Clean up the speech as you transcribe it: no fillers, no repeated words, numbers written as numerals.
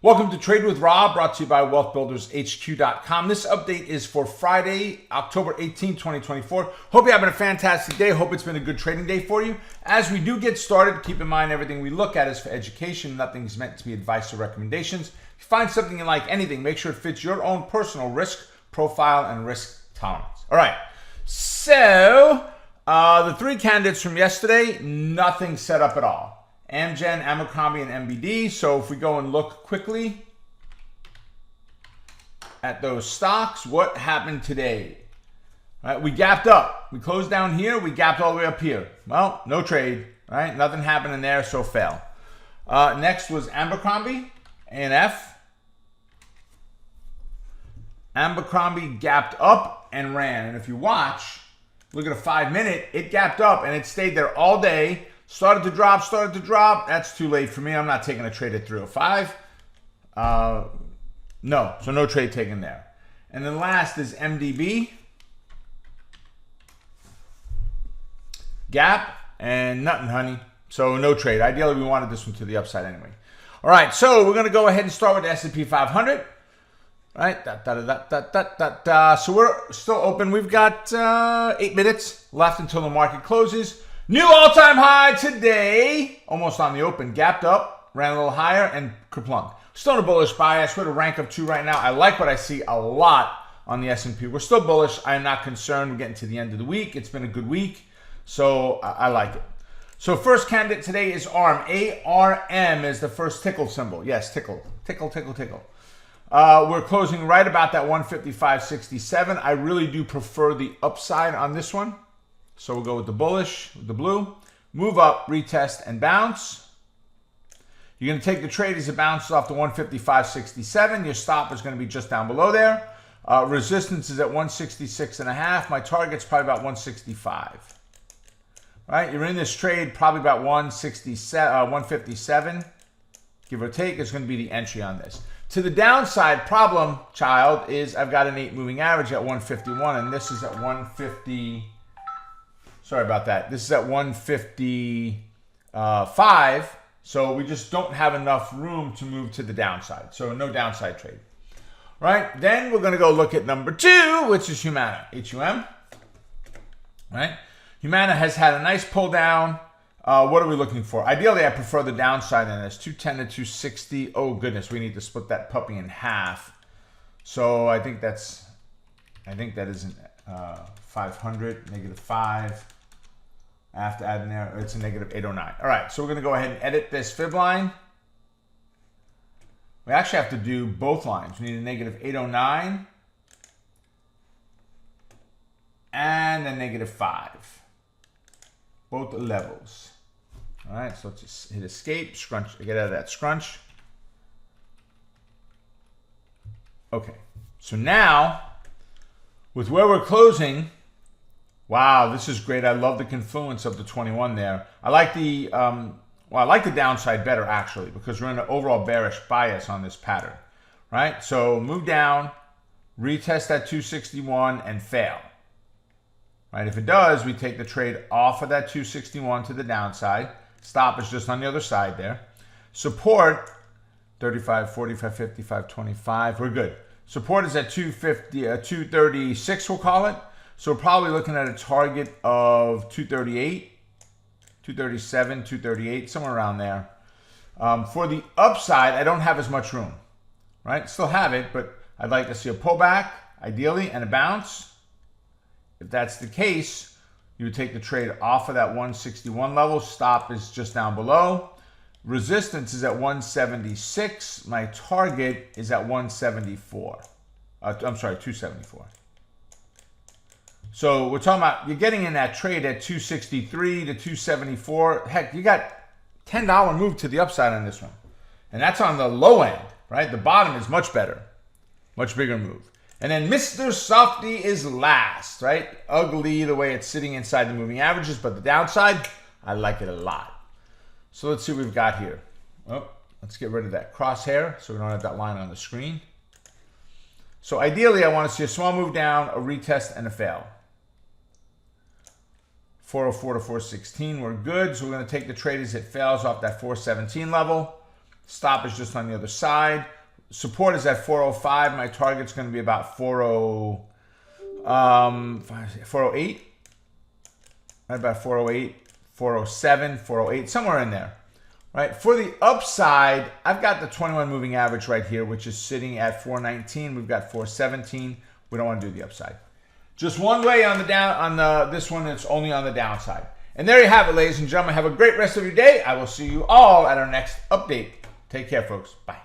Welcome to Trade with Rob, brought to you by wealthbuildershq.com. This update is for Friday, October 18, 2024. Hope you're having a fantastic day. Hope it's been a good trading day for you. As we do get started, keep in mind everything we look at is for education. Nothing's meant to be advice or recommendations. If you find something you like, anything, make sure it fits your own personal risk profile and risk tolerance. All right, so the three candidates from yesterday, nothing set up at all. Amgen, Abercrombie, and MBD. So if we go and look quickly at those stocks, what happened today? Right, we gapped up. We closed down here. We gapped all the way up here. Well, no trade. Right, nothing happening there, so fail. Next was Abercrombie, ANF. Abercrombie gapped up and ran. And if you watch, look at a 5-minute, it gapped up and it stayed there all day. Started to drop. That's too late for me. I'm not taking a trade at 305. No, so no trade taken there. And then last is MDB. Gap and nothing, honey. So no trade. Ideally, we wanted this one to the upside anyway. All right, so we're going to go ahead and start with the S&P 500. All right, so we're still open. We've got 8 minutes left until the market closes. New all-time high today, almost on the open, gapped up, ran a little higher, and kerplunk. Still in a bullish bias. We're at a rank of 2 right now. I like what I see a lot on the S&P. We're still bullish. I am not concerned. We're getting to the end of the week. It's been a good week, so I like it. So first candidate today is ARM. ARM is the first tickle symbol. Yes, tickle. We're closing right about that 155.67. I really do prefer the upside on this one. So we'll go with the bullish, with the blue. Move up, retest, and bounce. You're going to take the trade as it bounces off the 155.67. Your stop is going to be just down below there. Resistance is at 166.5. My target's probably about 165. Right? You're in this trade probably about 157, give or take, is going to be the entry on this. To the downside, problem, child, is I've got an 8 moving average at 151, and this is at 150. Sorry about that. This is at 155. So we just don't have enough room to move to the downside. So no downside trade. All right. Then we're going to go look at number 2, which is Humana. HUM. Right. Humana has had a nice pull down. What are we looking for? Ideally, I prefer the downside in this. 210 to 260. Oh, goodness. We need to split that puppy in half. So I think that isn't 500, -5. I have to add in there, it's a -809. All right, so we're going to go ahead and edit this fib line. We actually have to do both lines. We need a -809 and a -5. Both levels. All right, so let's just hit escape, scrunch, get out of that scrunch. Okay, so now, with where we're closing, wow, this is great. I love the confluence of the 21 there. I like the downside better actually because we're in an overall bearish bias on this pattern, right? So move down, retest that 261 and fail, right? If it does, we take the trade off of that 261 to the downside. Stop is just on the other side there. Support 35, 45, 55, 25. We're good. Support is at 250, 236, we'll call it. So we're probably looking at a target of 238, 237, 238, somewhere around there. For the upside, I don't have as much room, right? Still have it, but I'd like to see a pullback, ideally, and a bounce. If that's the case, you would take the trade off of that 161 level. Stop is just down below. Resistance is at 176. My target is at 174. I'm sorry, 274. So we're talking about you're getting in that trade at 263 to 274. Heck, you got $10 move to the upside on this one. And that's on the low end, right? The bottom is much better. Much bigger move. And then Mr. Softy is last, right? Ugly the way it's sitting inside the moving averages, but the downside, I like it a lot. So let's see what we've got here. Oh, let's get rid of that crosshair so we don't have that line on the screen. So ideally, I want to see a small move down, a retest, and a fail. 404 to 416, we're good. So we're going to take the trade as it fails off that 417 level. Stop is just on the other side. Support is at 405. My target's going to be about 408. Right about 408, 407, 408, somewhere in there. Right? For the upside, I've got the 21 moving average right here, which is sitting at 419. We've got 417. We don't want to do the upside. Just one way on the down this one, it's only on the downside. And there you have it, ladies and gentlemen. Have a great rest of your day. I will see you all at our next update. Take care, folks. Bye.